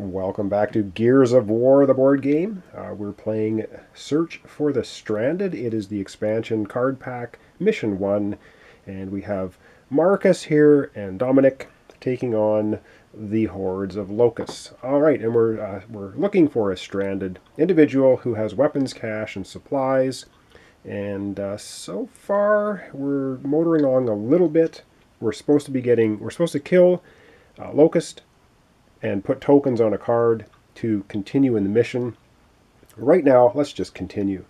Welcome back to Gears of War, the board game. We're playing Search for the Stranded. It is the expansion card pack, Mission 1. And we have Marcus here and Dominic taking on the hordes of locusts. Alright, and we're looking for a stranded individual who has weapons, cash, and supplies. And so far, we're motoring along a little bit. We're supposed to kill Locust and put tokens on a card to continue in the mission. Right now, let's just continue.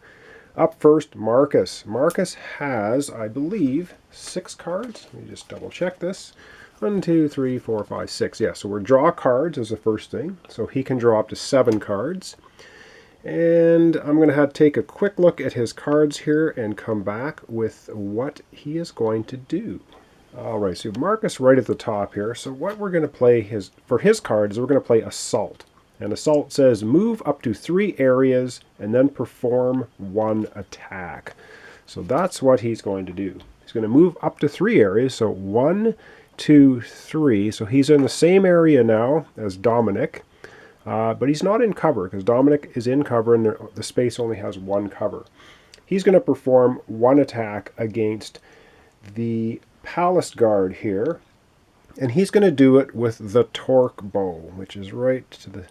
Up first, Marcus. Marcus has, I believe, 6 cards. Let me just double check this. 1, 2, 3, 4, 5, 6. Yeah, so we're draw cards as the first thing. So he can draw up to 7 cards. And I'm going to have to take a quick look at his cards here and come back with what he is going to do. Alright, so Marcus right at the top here. So what we're going to play for his cards is we're going to play Assault. And Assault says move up to 3 areas and then perform 1 attack. So that's what he's going to do. He's going to move up to 3 areas. So 1, 2, 3. So he's in the same area now as Dominic. But he's not in cover because Dominic is in cover and the space only has 1 cover. He's going to perform 1 attack against the Palace Guard here, and he's going to do it with the Torque Bow, which is right to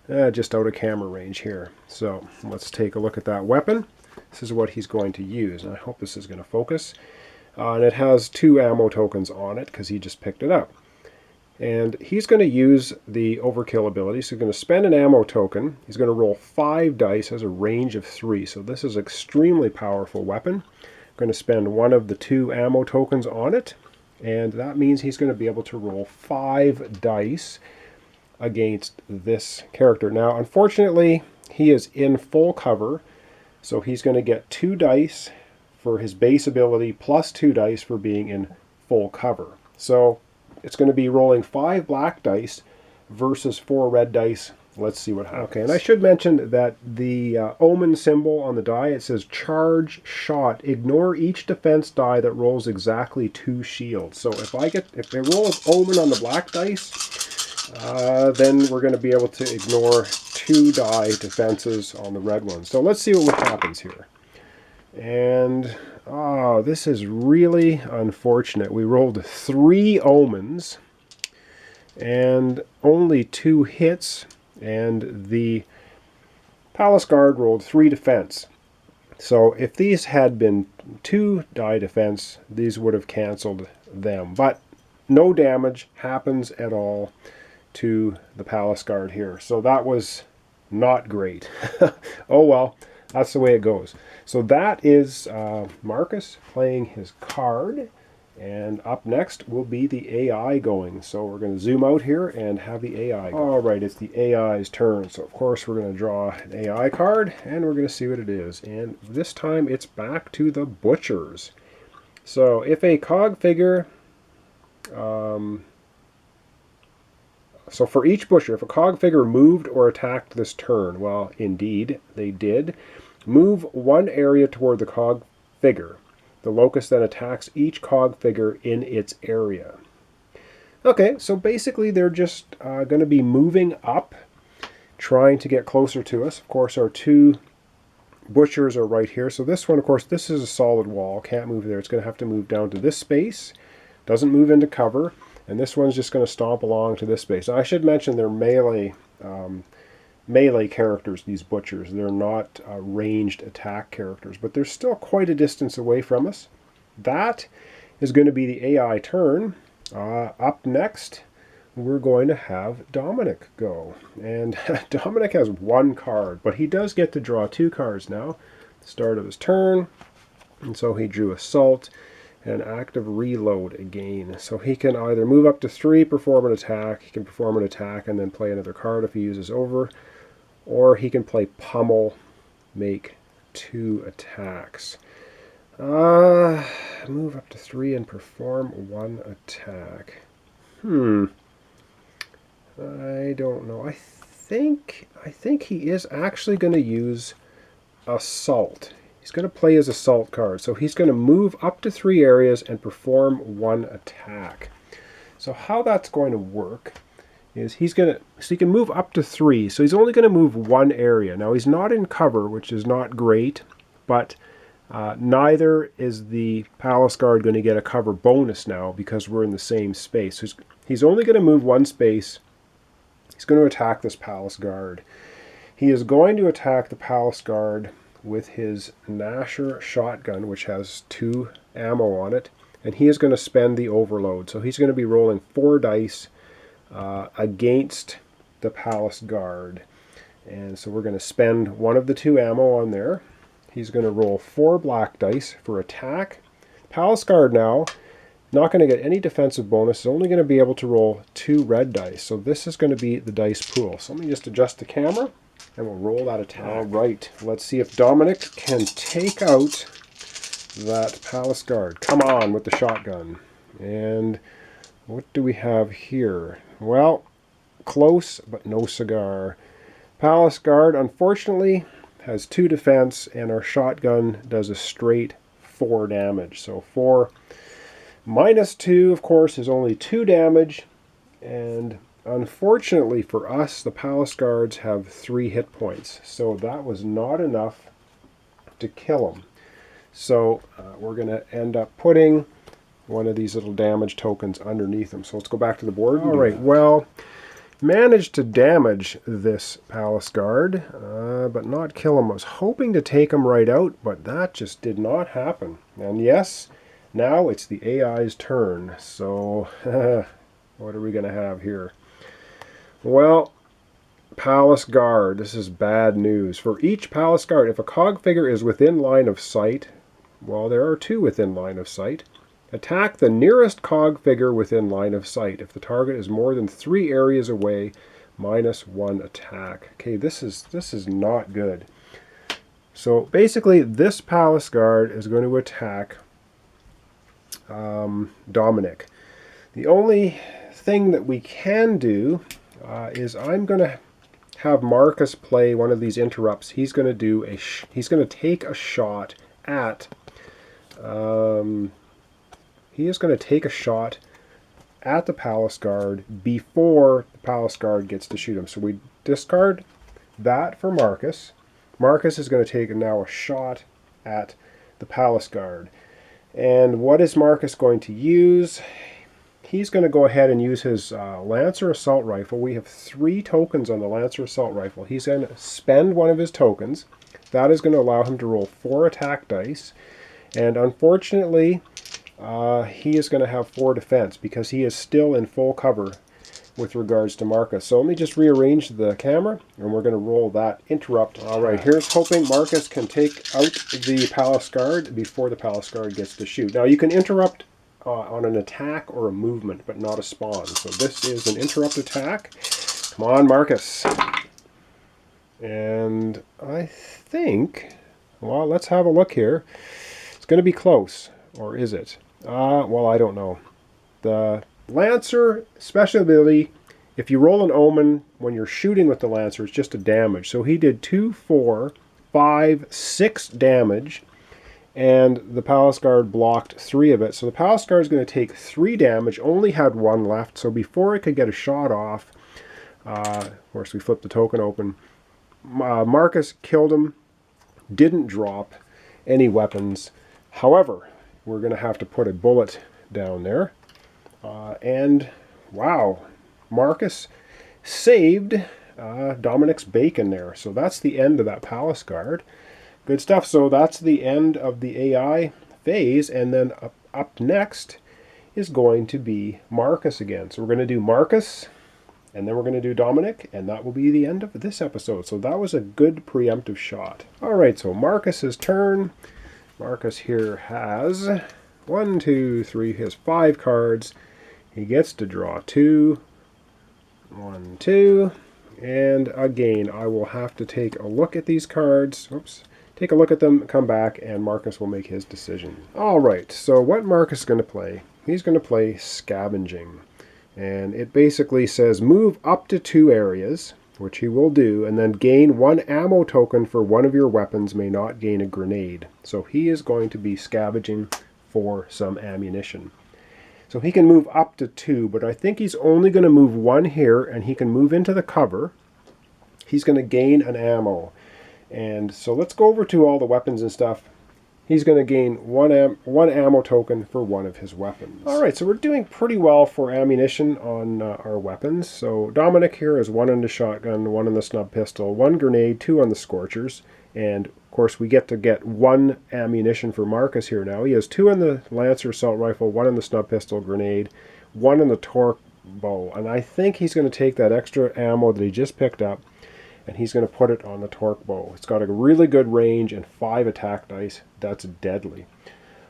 the just out of camera range here. So let's take a look at that weapon. This is what he's going to use, and I hope this is going to focus. And it has 2 ammo tokens on it because he just picked it up. And he's going to use the overkill ability. So he's going to spend an ammo token. He's going to roll 5 dice, has a range of 3. So this is an extremely powerful weapon. Going to spend 1 of the 2 ammo tokens on it, and that means he's going to be able to roll 5 dice against this character. Now, unfortunately, he is in full cover, so he's going to get 2 dice for his base ability plus 2 dice for being in full cover. So it's going to be rolling 5 black dice versus 4 red dice. Let's see what happens. Okay, and I should mention that the omen symbol on the die, it says charge shot. Ignore each defense die that rolls exactly 2 shields. So if they roll an omen on the black dice, then we're going to be able to ignore 2 die defenses on the red ones. So let's see what happens here. And this is really unfortunate. We rolled 3 omens and only 2 hits. And the Palace Guard rolled 3 defense. So if these had been 2 die defense, these would have canceled them. But no damage happens at all to the Palace Guard here. So that was not great. Oh well, that's the way it goes. So that is Marcus playing his card. And up next will be the AI going. So we're going to zoom out here and have the AI go. Alright, it's the AI's turn. So of course we're going to draw an AI card and we're going to see what it is. And this time it's back to the butchers. So if a cog figure... so for each butcher, if a cog figure moved or attacked this turn, well, indeed, they did. Move 1 area toward the cog figure. The locust then attacks each cog figure in its area. Okay, so basically they're just going to be moving up, trying to get closer to us. Of course, our 2 butchers are right here. So this one, of course, this is a solid wall. Can't move there. It's going to have to move down to this space. Doesn't move into cover. And this one's just going to stomp along to this space. Now, I should mention they're melee characters, these butchers. They're not ranged attack characters, but they're still quite a distance away from us. That is going to be the AI turn. Up next, we're going to have Dominic go. And Dominic has 1 card, but he does get to draw 2 cards now. Start of his turn. And so he drew Assault and active reload again. So he can either move up to 3, perform an attack. He can perform an attack and then play another card if he uses over. Or he can play Pummel, make 2 attacks. Move up to 3 and perform 1 attack. I don't know. I think he is actually going to use Assault. He's going to play his Assault card. So he's going to move up to 3 areas and perform 1 attack. So how that's going to work is he can move up to 3. So he's only going to move one area. Now he's not in cover, which is not great, but neither is the Palace Guard going to get a cover bonus now because we're in the same space. So he's only going to move one space. He's going to attack this Palace Guard. He is going to attack the Palace Guard with his Nasher shotgun, which has 2 ammo on it, and he is going to spend the overload. So he's going to be rolling 4 dice against the Palace Guard. And so we're going to spend one of the 2 ammo on there. He's going to roll 4 black dice for attack. Palace Guard now, not going to get any defensive bonus, is only going to be able to roll 2 red dice. So this is going to be the dice pool. So let me just adjust the camera and we'll roll that attack. All right, let's see if Dominic can take out that Palace Guard. Come on with the shotgun. And what do we have here? Well, close, but no cigar. Palace Guard, unfortunately, has 2 defense, and our shotgun does a straight 4 damage. So 4 minus 2, of course, is only 2 damage, and unfortunately for us, the Palace Guards have 3 hit points. So that was not enough to kill him. So we're going to end up putting one of these little damage tokens underneath them. So let's go back to the board. All right, well, managed to damage this Palace Guard, but not kill him. I was hoping to take him right out, but that just did not happen. And yes, now it's the AI's turn. So what are we going to have here? Well, Palace Guard, this is bad news. For each Palace Guard, if a cog figure is within line of sight, well, there are 2 within line of sight. Attack the nearest cog figure within line of sight. If the target is more than 3 areas away, -1 attack. Okay, this is not good. So basically, this Palace Guard is going to attack Dominic. The only thing that we can do is I'm going to have Marcus play one of these interrupts. He's going to do he's going to take a shot at. He is going to take a shot at the Palace Guard before the Palace Guard gets to shoot him. So we discard that for Marcus. Marcus is going to take now a shot at the Palace Guard. And what is Marcus going to use? He's going to go ahead and use his Lancer Assault Rifle. We have 3 tokens on the Lancer Assault Rifle. He's going to spend one of his tokens. That is going to allow him to roll 4 attack dice. And unfortunately, he is going to have 4 defense because he is still in full cover with regards to Marcus. So let me just rearrange the camera and we're going to roll that interrupt. All right, here's hoping Marcus can take out the Palace Guard before the Palace Guard gets to shoot. Now you can interrupt on an attack or a movement, but not a spawn. So this is an interrupt attack. Come on, Marcus. And I think, well, let's have a look here. It's going to be close, or is it? Well, I don't know. The Lancer special ability, if you roll an Omen when you're shooting with the Lancer, it's just a damage. So he did 2, 4, 5, 6 damage, and the Palace Guard blocked 3 of it. So the Palace Guard is going to take 3 damage, only had 1 left. So before it could get a shot off, of course we flipped the token open, Marcus killed him, didn't drop any weapons. However, we're going to have to put a bullet down there. And wow, Marcus saved Dominic's bacon there. So that's the end of that Palace Guard. Good stuff. So that's the end of the AI phase. And then up next is going to be Marcus again. So we're going to do Marcus, and then we're going to do Dominic, and that will be the end of this episode. So that was a good preemptive shot. All right, so Marcus's turn. Marcus here has 1, 2, 3, he has 5 cards. He gets to draw 2. 1, 2. And again, I will have to take a look at these cards. Oops. Take a look at them, come back, and Marcus will make his decision. All right, so what Marcus is going to play? He's going to play Scavenging. And it basically says move up to 2 areas, which he will do, and then gain 1 ammo token for one of your weapons, may not gain a grenade. So he is going to be scavenging for some ammunition. So he can move up to 2, but I think he's only going to move 1 here, and he can move into the cover. He's going to gain an ammo. And so let's go over to all the weapons and stuff. He's going to gain one ammo token for one of his weapons. All right, so we're doing pretty well for ammunition on our weapons. So Dominic here has 1 in the shotgun, 1 in the snub pistol, 1 grenade, 2 on the scorchers, and of course we get 1 ammunition for Marcus here now. He has 2 in the Lancer assault rifle, 1 in the snub pistol grenade, 1 in the torque bow, and I think he's going to take that extra ammo that he just picked up and he's going to put it on the torque bow. It's got a really good range and 5 attack dice. That's deadly.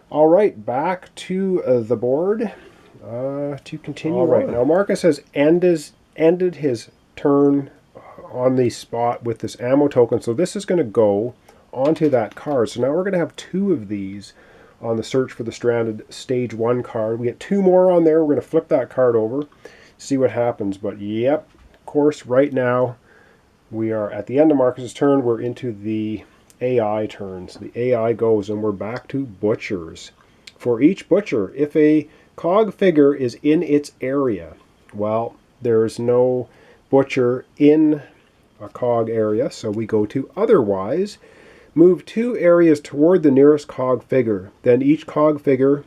All right, back to the board to continue. All right, now Marcus has ended his turn on the spot with this ammo token, so this is going to go onto that card. So now we're going to have 2 of these on the Search for the Stranded Stage 1 card. We get 2 more on there. We're going to flip that card over, see what happens. But yep, of course, right now we are at the end of Marcus's turn. We're into the AI turn. So the AI goes, and we're back to butchers. For each butcher, if a cog figure is in its area, well, there's no butcher in a cog area, so we go to otherwise. Move 2 areas toward the nearest cog figure. Then each cog figure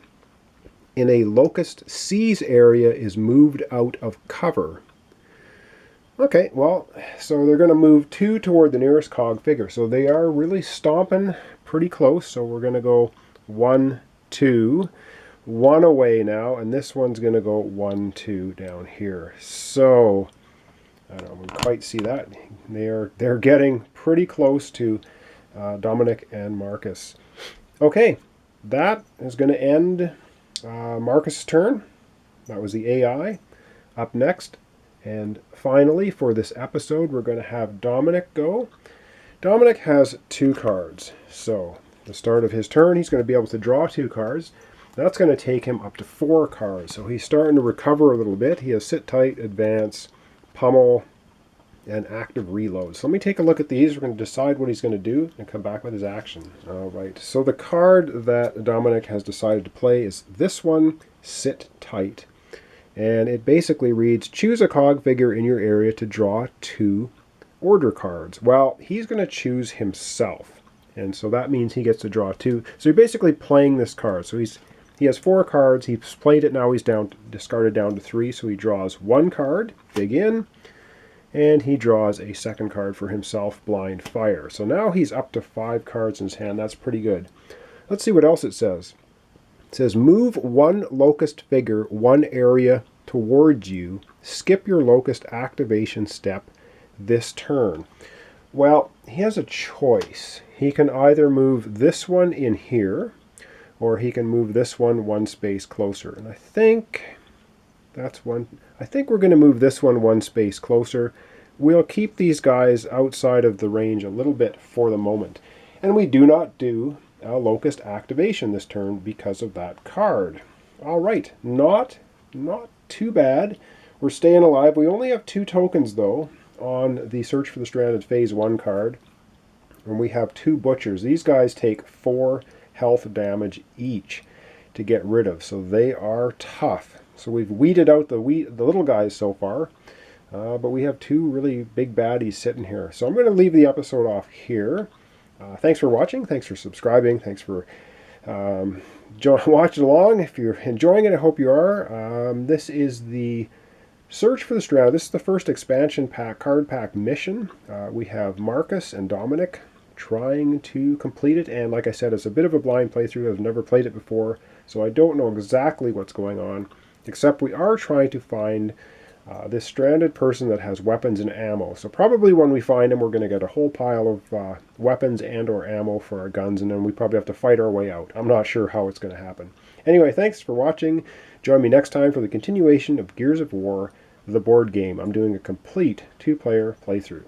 in a locust C's area is moved out of cover. Okay, well, so they're going to move 2 toward the nearest cog figure. So they are really stomping pretty close. So we're going to go 1, 2, 1 away now. And this one's going to go 1, 2 down here. So I don't quite see that. They're getting pretty close to Dominic and Marcus. Okay, that is going to end Marcus' turn. That was the AI. Up next, and finally for this episode, we're going to have Dominic go. Dominic has 2 cards. So the start of his turn, he's going to be able to draw 2 cards. That's going to take him up to 4 cards. So he's starting to recover a little bit. He has Sit Tight, Advance, Pummel, and Active Reload. So let me take a look at these. We're going to decide what he's going to do and come back with his action. All right. So the card that Dominic has decided to play is this one, Sit Tight. And it basically reads, choose a cog figure in your area to draw 2 order cards. Well, he's going to choose himself. And so that means he gets to draw 2. So you're basically playing this card. So he has 4 cards. He's played it. Now he's discarded down to 3. So he draws 1 card, Dig In. And he draws a 2nd card for himself, Blind Fire. So now he's up to 5 cards in his hand. That's pretty good. Let's see what else it says. It says, move 1 locust figure 1 area towards you. Skip your locust activation step this turn. Well, he has a choice. He can either move this one in here, or he can move this one space closer. And I think that's one. I think we're going to move this one space closer. We'll keep these guys outside of the range a little bit for the moment. And we do not do a locust activation this turn because of that card. All right, not too bad. We're staying alive. We only have 2 tokens though on the Search for the Stranded Phase 1 card. And we have 2 butchers. These guys take 4 health damage each to get rid of. So they are tough. So we've weeded out the little guys so far. But we have 2 really big baddies sitting here. So I'm going to leave the episode off here. Thanks for watching. Thanks for subscribing. Thanks for watching along. If you're enjoying it, I hope you are. This is the Search for the Stranded. This is the first expansion pack, card pack mission. We have Marcus and Dominic trying to complete it. And like I said, it's a bit of a blind playthrough. I've never played it before, so I don't know exactly what's going on, except we are trying to find this stranded person that has weapons and ammo. So probably when we find him, we're going to get a whole pile of weapons and or ammo for our guns, and then we probably have to fight our way out. I'm not sure how it's going to happen. Anyway, thanks for watching. Join me next time for the continuation of Gears of War, the board game. I'm doing a complete 2-player playthrough.